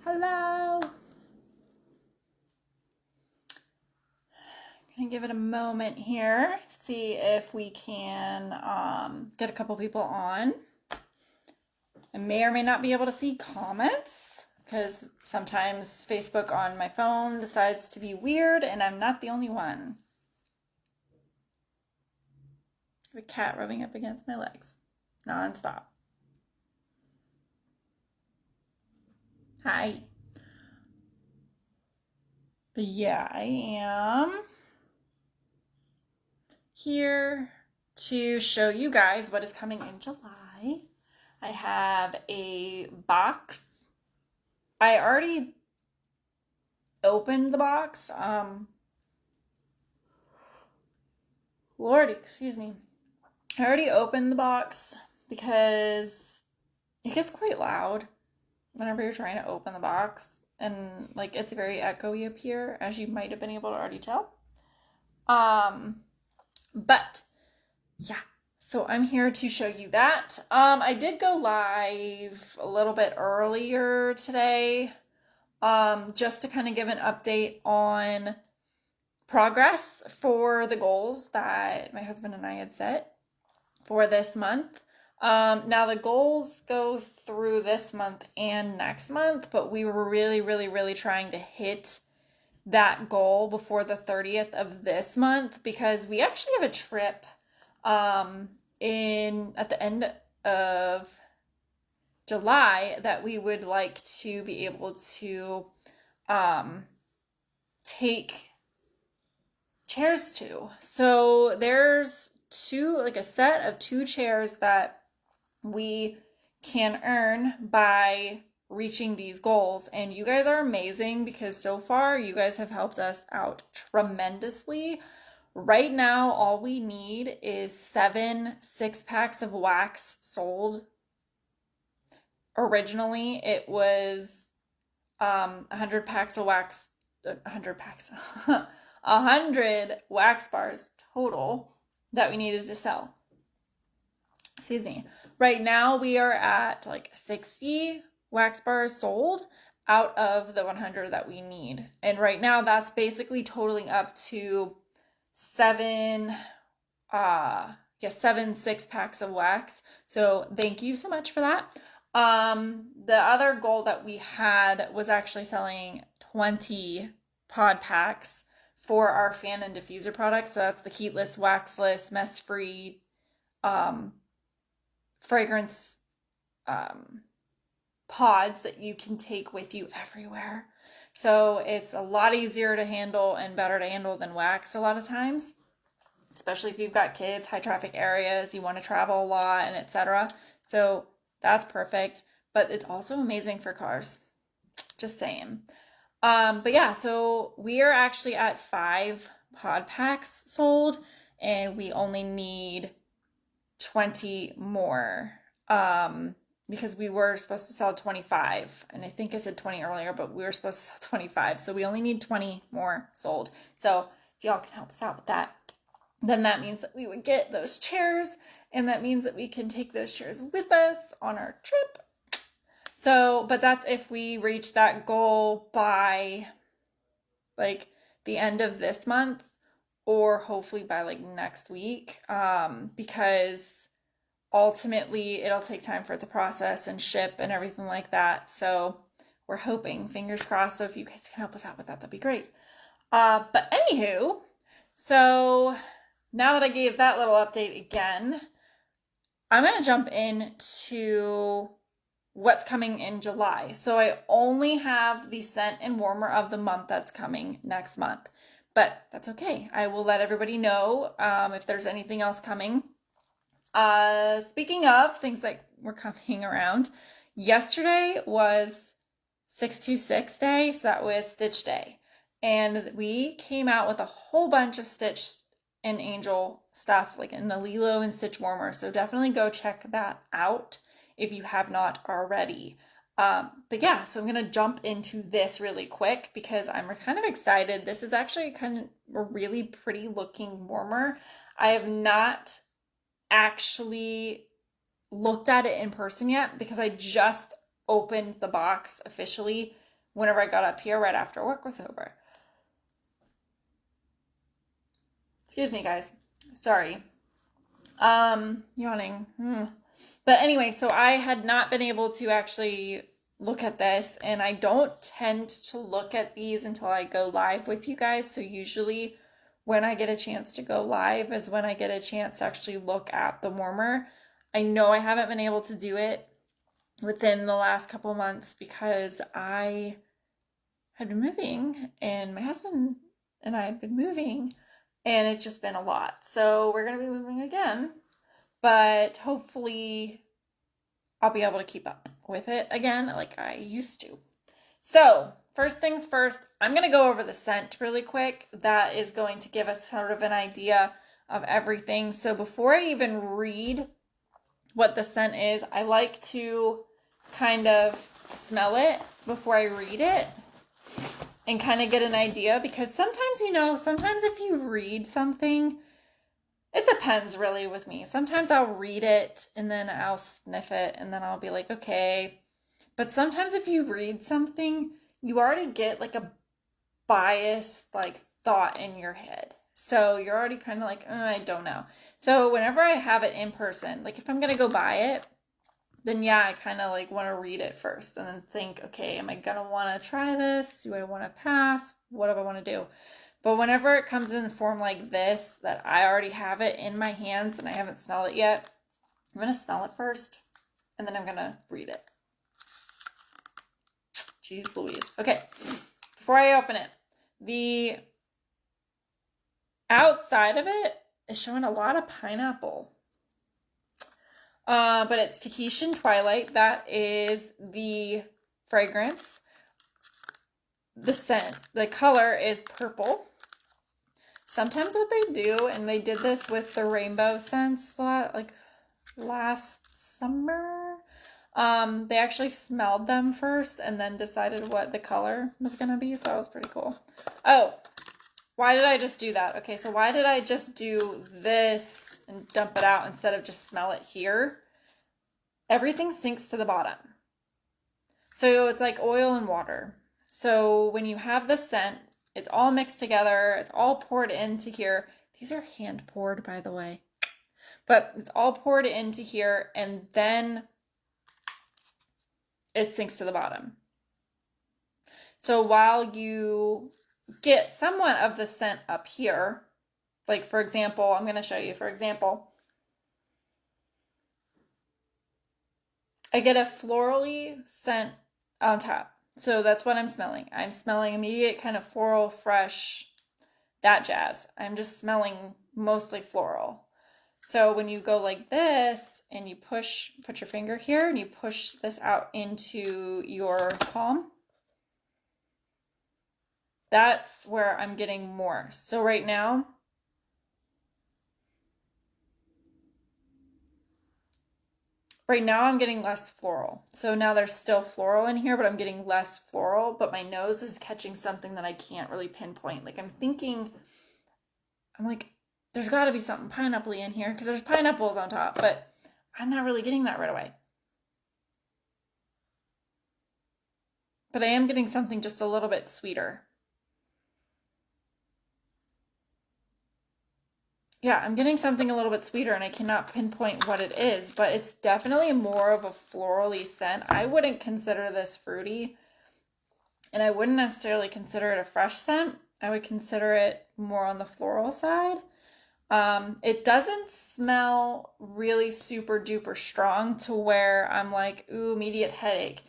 Hello. Gonna give it a moment here, see if we can get a couple people on. I may or may not be able to see comments because sometimes Facebook on my phone decides to be weird and I'm not the only one. The cat rubbing up against my legs non-stop. Hi. But yeah, I am here to show you guys what is coming in July. I have a box. I already opened the box. Lordy, excuse me. I already opened the box because it gets quite loud whenever you're trying to open the box. And like it's very echoey up here, as you might have been able to already tell. But yeah, so I'm here to show you that. I did go live a little bit earlier today, just to kind of give an update on progress for the goals that my husband and I had set for this month. Now the goals go through this month and next month, but we were really trying to hit that goal before the 30th of this month because we actually have a trip at the end of July that we would like to be able to take chairs to. So there's a set of 2 chairs that we can earn by reaching these goals, and you guys are amazing because so far you guys have helped us out tremendously. Right now all we need is 7 6-packs of wax sold. Originally it was 100 packs of wax, 100 packs 100 wax bars total that we needed to sell. Excuse me. Right now we are at like 60 wax bars sold out of the 100 that we need. And right now that's basically totaling up to 7 6-packs of wax. So thank you so much for that. The other goal that we had was actually selling 20 pod packs for our fan and diffuser products. So that's the heatless, waxless, mess-free, fragrance pods that you can take with you everywhere. So it's a lot easier to handle and better to handle than wax a lot of times, especially if you've got kids, high traffic areas, you want to travel a lot, and etc. So that's perfect, but it's also amazing for cars. Just saying. But yeah, so we are actually at 5 pod packs sold, and we only need 20 more. Because we were supposed to sell 25, and I think I said 20 earlier, but we were supposed to sell 25. So we only need 20 more sold. So if y'all can help us out with that, then that means that we would get those chairs, and that means that we can take those chairs with us on our trip. So, but that's if we reach that goal by like the end of this month or hopefully by like next week, because ultimately it'll take time for it to process and ship and everything like that. So we're hoping, fingers crossed. So if you guys can help us out with that, that'd be great. But anywho, so now that I gave that little update again, I'm going to jump into what's coming in July. So I only have the scent and warmer of the month that's coming next month, but that's okay. I will let everybody know if there's anything else coming. Speaking of things that were coming around, yesterday was 626 day, so that was Stitch Day. And we came out with a whole bunch of Stitch and Angel stuff, like in the Lilo and Stitch Warmer. So definitely go check that out if you have not already. But yeah, so I'm going to jump into this really quick because I'm kind of excited. This is actually kind of a really pretty looking warmer. I have not actually looked at it in person yet because I just opened the box officially whenever I got up here right after work was over. Excuse me, guys. Sorry. Yawning. But anyway, so I had not been able to actually look at this, and I don't tend to look at these until I go live with you guys. So usually when I get a chance to go live is when I get a chance to actually look at the warmer. I know I haven't been able to do it within the last couple months because I had been moving, and my husband and I had been moving, and it's just been a lot. So we're going to be moving again, but hopefully I'll be able to keep up with it again like I used to. So first things first, I'm going to go over the scent really quick. That is going to give us sort of an idea of everything. So before I even read what the scent is, I like to kind of smell it before I read it and kind of get an idea, because sometimes, sometimes if you read something, it depends really with me. Sometimes I'll read it and then I'll sniff it and then I'll be like, okay. But sometimes if you read something, you already get like a biased like thought in your head. So you're already kind of like, I don't know. So whenever I have it in person, like if I'm going to go buy it, then yeah, I kind of like want to read it first and then think, okay, am I going to want to try this? Do I want to pass? What do I want to do? But whenever it comes in a form like this, that I already have it in my hands and I haven't smelled it yet, I'm going to smell it first and then I'm going to read it. Jeez Louise. Okay, before I open it, the outside of it is showing a lot of pineapple. But it's Tahitian Twilight. That is the fragrance. The scent, the color is purple. Sometimes what they do, and they did this with the rainbow scents like last summer, they actually smelled them first and then decided what the color was going to be. So that was pretty cool. Oh, why did I just do that? Okay, so why did I just do this and dump it out instead of just smell it here? Everything sinks to the bottom. So it's like oil and water. So when you have the scent, it's all mixed together. It's all poured into here. These are hand poured, by the way. But it's all poured into here, and then it sinks to the bottom. So while you get somewhat of the scent up here, like for example, I'm going to show you, for example, I get a florally scent on top. So that's what I'm smelling. I'm smelling immediate kind of floral, fresh, that jazz. I'm just smelling mostly floral. So when you go like this and you put your finger here and you push this out into your palm, that's where I'm getting more. So right now, I'm getting less floral. So now there's still floral in here, but I'm getting less floral, but my nose is catching something that I can't really pinpoint. Like I'm like, there's got to be something pineapple-y in here because there's pineapples on top, but I'm not really getting that right away. But I am getting something just a little bit sweeter. Yeah, I'm getting something a little bit sweeter and I cannot pinpoint what it is, but it's definitely more of a florally scent. I wouldn't consider this fruity, and I wouldn't necessarily consider it a fresh scent. I would consider it more on the floral side. It doesn't smell really super duper strong to where I'm like, ooh, immediate headache.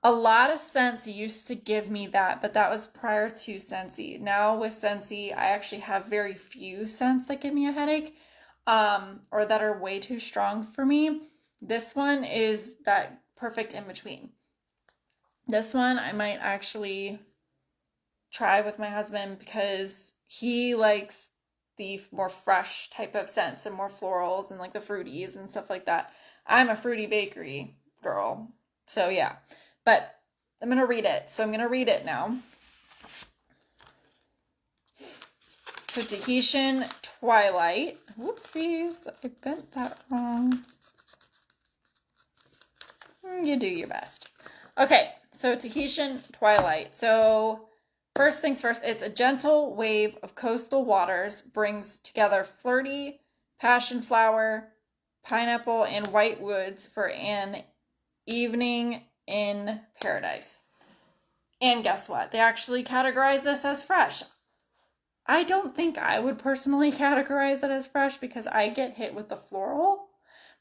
A lot of scents used to give me that, but that was prior to Scentsy. Now with Scentsy, I actually have very few scents that give me a headache, or that are way too strong for me. This one is that perfect in between. This one I might actually try with my husband because he likes the more fresh type of scents and more florals and like the fruities and stuff like that. I'm a fruity bakery girl, so yeah. But I'm going to read it. So I'm going to read it now. So Tahitian Twilight. Whoopsies. I got that wrong. You do your best. Okay. So Tahitian Twilight. So first things first, it's a gentle wave of coastal waters, brings together flirty, passionflower, pineapple, and white woods for an evening in paradise. And guess what? They actually categorize this as fresh. I don't think I would personally categorize it as fresh because I get hit with the floral,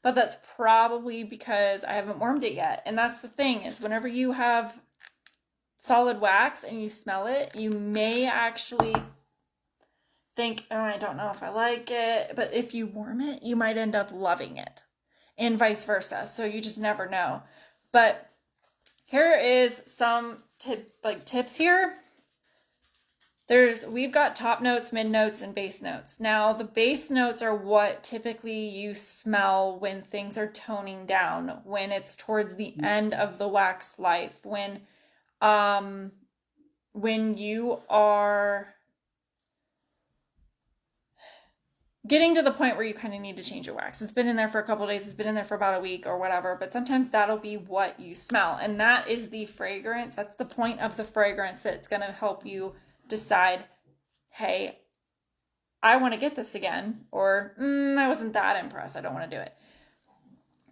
but that's probably because I haven't warmed it yet. And that's the thing, is whenever you have solid wax and you smell it, you may actually think, oh, I don't know if I like it, but if you warm it, you might end up loving it, and vice versa. So you just never know. But here is some tips here. We've got top notes, mid notes, and base notes. Now, the base notes are what typically you smell when things are toning down, when it's towards the end of the wax life, when you are getting to the point where you kind of need to change your wax. It's been in there for a couple of days, it's been in there for about a week or whatever, but sometimes that'll be what you smell. And that is the fragrance. That's the point of the fragrance, that's going to help you decide, hey, I want to get this again, or I wasn't that impressed, I don't want to do it.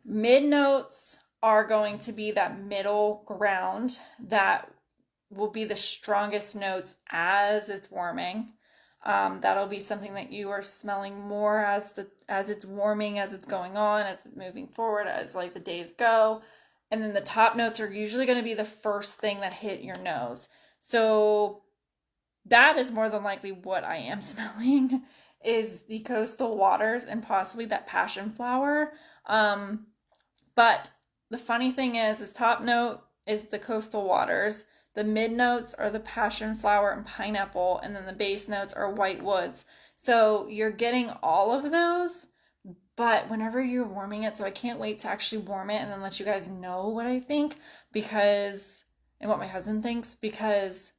Mid notes are going to be that middle ground that will be the strongest notes as it's warming. That'll be something that you are smelling more as it's warming, as it's going on, as it's moving forward, as like the days go. And then the top notes are usually going to be the first thing that hit your nose. So that is more than likely what I am smelling, is the coastal waters and possibly that passion flower. But the funny thing is top note is the coastal waters. The mid notes are the passion flower and pineapple, and then the base notes are white woods. So you're getting all of those, but whenever you're warming it, so I can't wait to actually warm it and then let you guys know what I think, and what my husband thinks, because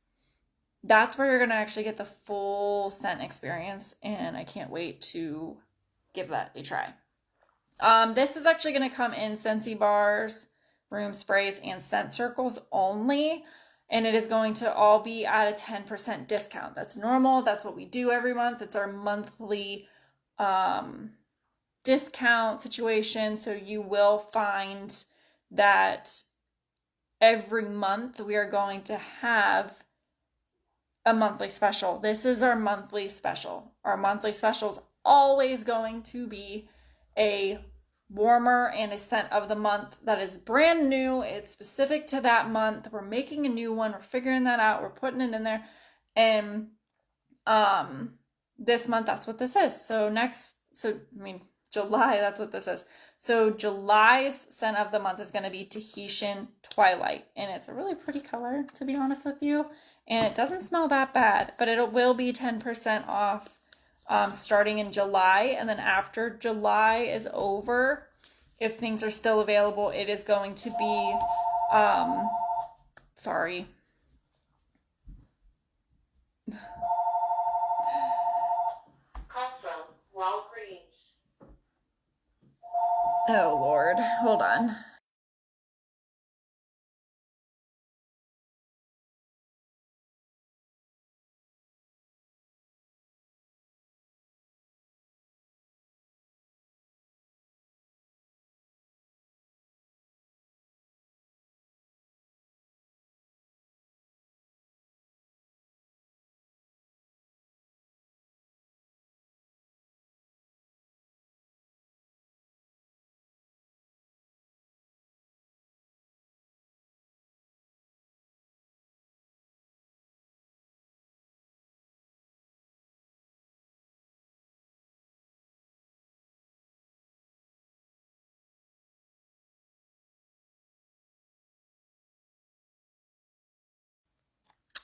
that's where you're going to actually get the full scent experience, and I can't wait to give that a try. This is actually going to come in Scentsy bars, room sprays, and scent circles only, and it is going to all be at a 10% discount. That's normal. That's what we do every month. It's our monthly discount situation, so you will find that every month we are going to have a monthly special. This is our monthly special. Our monthly special is always going to be a warmer and a scent of the month that is brand new. It's specific to that month. We're making a new one. We're figuring that out. We're putting it in there. And this month, that's what this is. July, that's what this is. So July's scent of the month is going to be Tahitian Twilight. And it's a really pretty color, to be honest with you. And it doesn't smell that bad, but it will be 10% off starting in July. And then after July is over, if things are still available, it is going to be, sorry. Also, Walgreens. Oh, Lord. Hold on.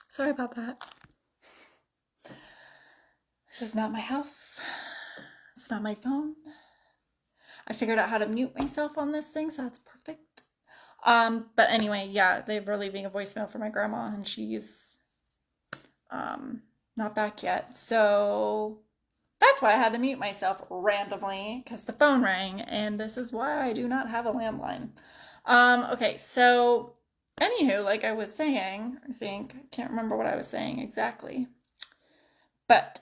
Sorry about that. This is not my house. It's not my phone. I figured out how to mute myself on this thing, so that's perfect. But anyway, yeah, they were leaving a voicemail for my grandma, and she's not back yet. So that's why I had to mute myself randomly, because the phone rang, and this is why I do not have a landline. Okay, so Anywho, like I was saying, I can't remember what I was saying exactly. But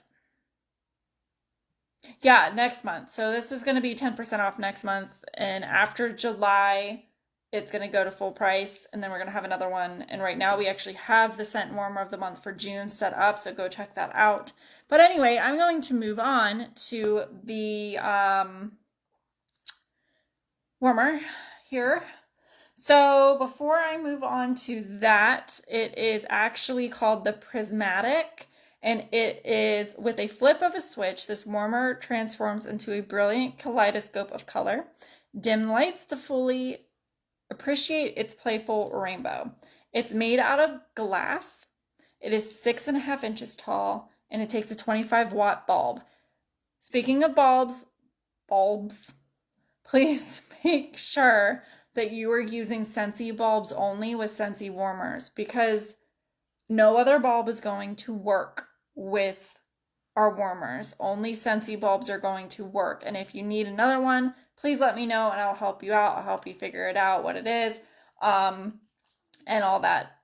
yeah, next month. So this is going to be 10% off next month. And after July, it's going to go to full price. And then we're going to have another one. And right now we actually have the scent warmer of the month for June set up. So go check that out. But anyway, I'm going to move on to the warmer here. So before I move on to that, it is actually called the Prismatic, and it is with a flip of a switch, this warmer transforms into a brilliant kaleidoscope of color. Dim lights to fully appreciate its playful rainbow. It's made out of glass. It is 6.5 inches tall, and it takes a 25-watt bulb. Speaking of bulbs, please make sure that you are using Scentsy bulbs only with Scentsy warmers, because no other bulb is going to work with our warmers. Only Scentsy bulbs are going to work. And if you need another one, please let me know and I'll help you out. I'll help you figure it out, what it is, and all that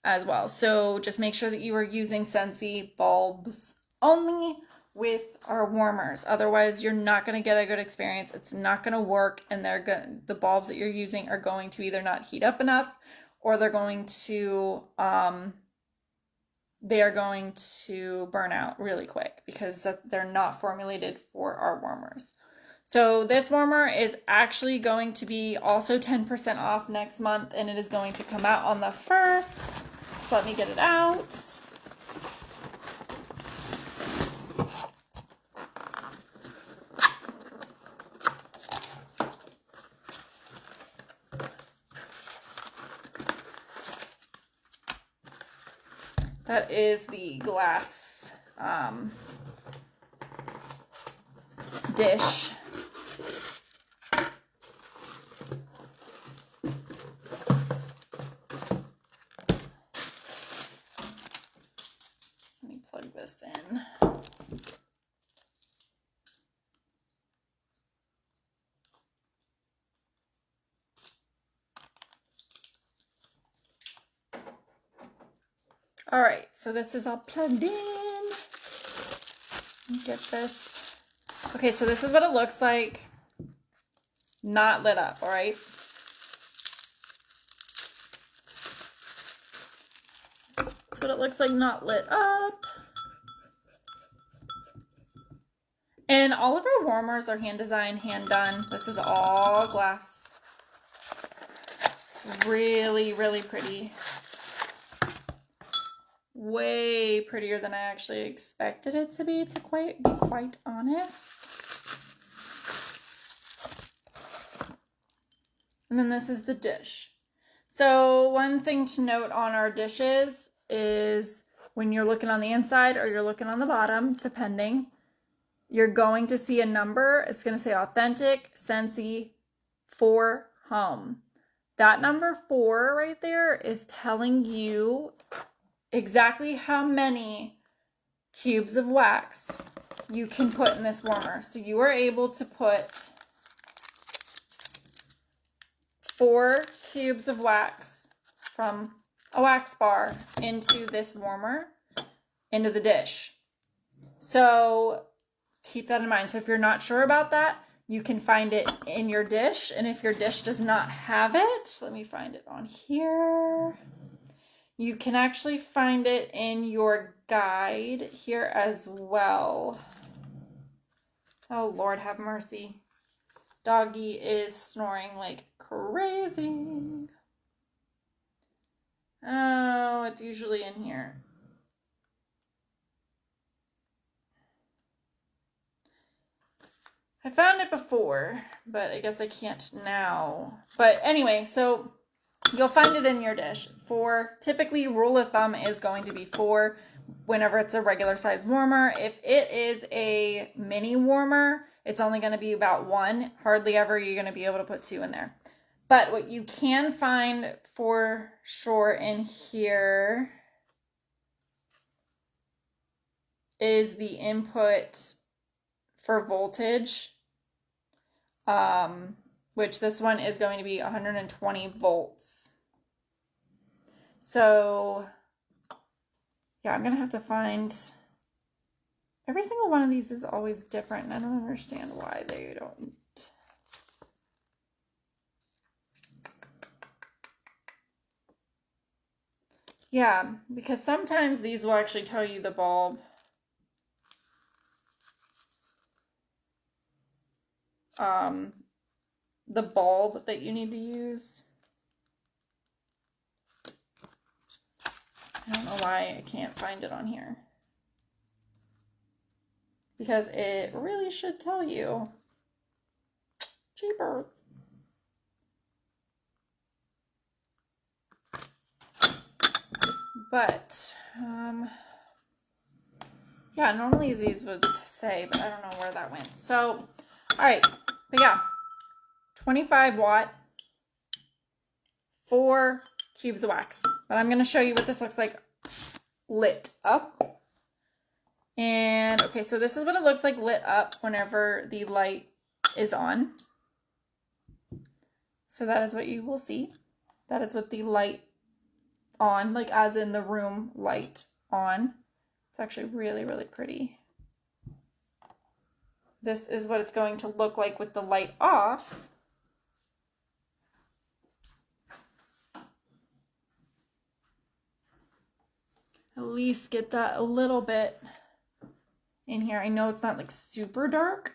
as well. So just make sure that you are using Scentsy bulbs only with our warmers. Otherwise, you're not going to get a good experience. It's not going to work, and the bulbs that you're using are going to either not heat up enough, or they're going to burn out really quick because they're not formulated for our warmers. So this warmer is actually going to be also 10% off next month, and it is going to come out on the 1st. So let me get it out. That is the glass dish. Let me plug this in. All right, so this is all plugged in. Get this. Okay, so this is what it looks like, not lit up, all right? That's what it looks like, not lit up. And all of our warmers are hand designed, hand done. This is all glass. It's really, really pretty. Way prettier than I actually expected it to be quite honest. And then this is the dish. So one thing to note on our dishes is when you're looking on the inside or you're looking on the bottom, depending, you're going to see a number. It's going to say authentic, Scentsy, for home. That number 4 right there is telling you exactly how many cubes of wax you can put in this warmer. So you are able to put 4 cubes of wax from a wax bar into this warmer, into the dish. So keep that in mind. So if you're not sure about that, you can find it in your dish. And if your dish does not have it, let me find it on here. You can actually find it in your guide here as well. Oh, Lord have mercy. Doggy is snoring like crazy. Oh, it's usually in here. I found it before, but I guess I can't now. But anyway, so you'll find it in your dish. Typically, rule of thumb is going to be 4 whenever it's a regular size warmer. If it is a mini warmer, it's only going to be about 1. Hardly ever you're going to be able to put 2 in there. But what you can find for sure in here is the input for voltage, which this one is going to be 120 volts. So yeah, I'm gonna have to find, every single one of these is always different, and I don't understand why they don't. Yeah, because sometimes these will actually tell you the bulb. The bulb that you need to use. I don't know why I can't find it on here. Because it really should tell you. Cheaper. But, yeah, normally these would say, but I don't know where that went. So, all right, but yeah, 25 watt, 4 cubes of wax. But I'm going to show you what this looks like lit up. And, okay, so this is what it looks like lit up whenever the light is on. So that is what you will see. That is what the light on, like as in the room light on. It's actually really, really pretty. This is what it's going to look like with the light off. At least get that a little bit in here. I know it's not like super dark.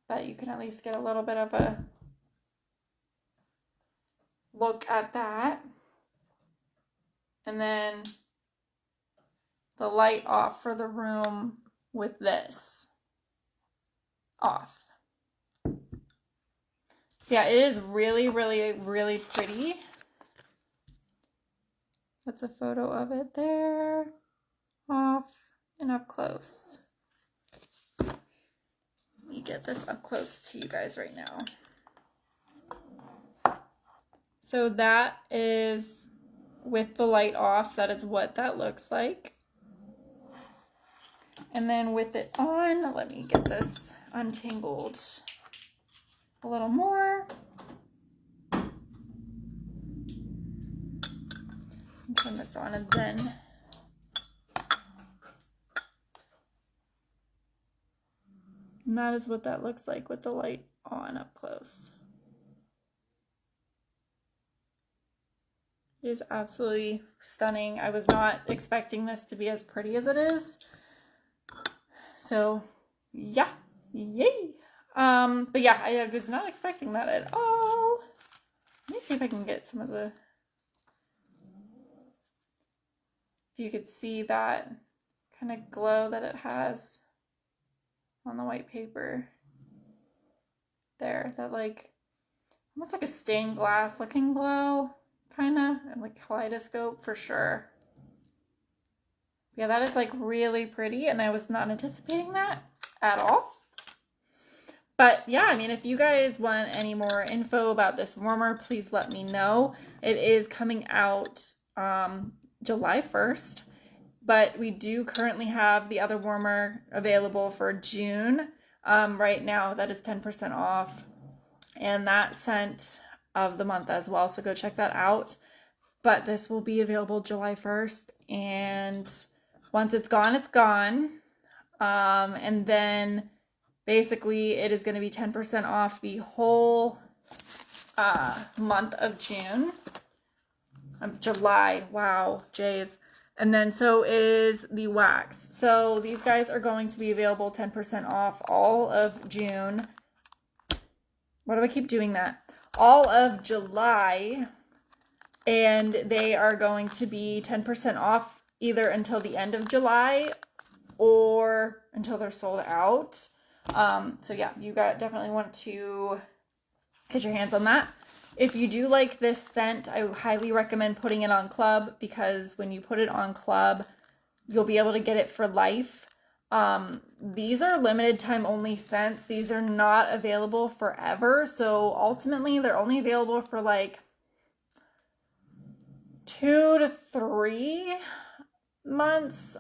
But you can at least get a little bit of a look at that. And then the light off for the room with this off. Yeah, it is really, really, really pretty. That's a photo of it there. Off and up close. Let me get this up close to you guys right now. So that is with the light off. That is what that looks like. And then with it on, let me get this untangled a little more. Turn this on, and then that is what that looks like with the light on up close. It is absolutely stunning. I was not expecting this to be as pretty as it is. So yeah, yay. But yeah, I was not expecting that at all. Let me see if I can get some of the, if you could see that kind of glow that it has on the white paper there, that like almost like a stained glass looking glow, kind of, and like kaleidoscope for sure. Yeah, that is like really pretty, and I was not anticipating that at all. But yeah, I mean, if you guys want any more info about this warmer, please let me know. It is coming out July 1st, but we do currently have the other warmer available for June. Right now, that is 10% off, and that scent of the month as well, so go check that out. But this will be available July 1st, and once it's gone, it's gone. And then basically it is going to be 10% off the whole month of June. July, wow, jays. And then so is the wax. So these guys are going to be available 10% off all of June. Why do I keep doing that? All of July. And they are going to be 10% off either until the end of July or until they're sold out. So yeah, you definitely want to get your hands on that. If you do like this scent, I highly recommend putting it on Club, because when you put it on Club, you'll be able to get it for life. These are limited time only scents. These are not available forever. So ultimately they're only available for like 2 to 3 months,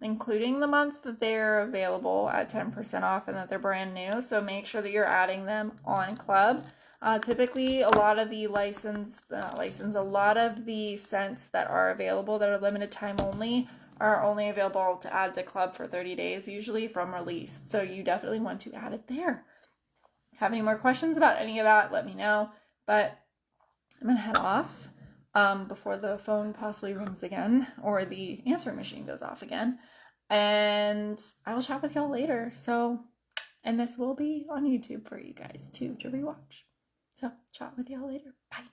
including the month that they're available at 10% off and that they're brand new. So make sure that you're adding them on club. Typically, a lot of the a lot of the scents that are available that are limited time only are only available to add to club for 30 days, usually from release. So you definitely want to add it there. Have any more questions about any of that, let me know. But I'm going to head off before the phone possibly rings again or the answering machine goes off again. And I will chat with y'all later. So, and this will be on YouTube for you guys too to rewatch. So, chat with y'all later. Bye.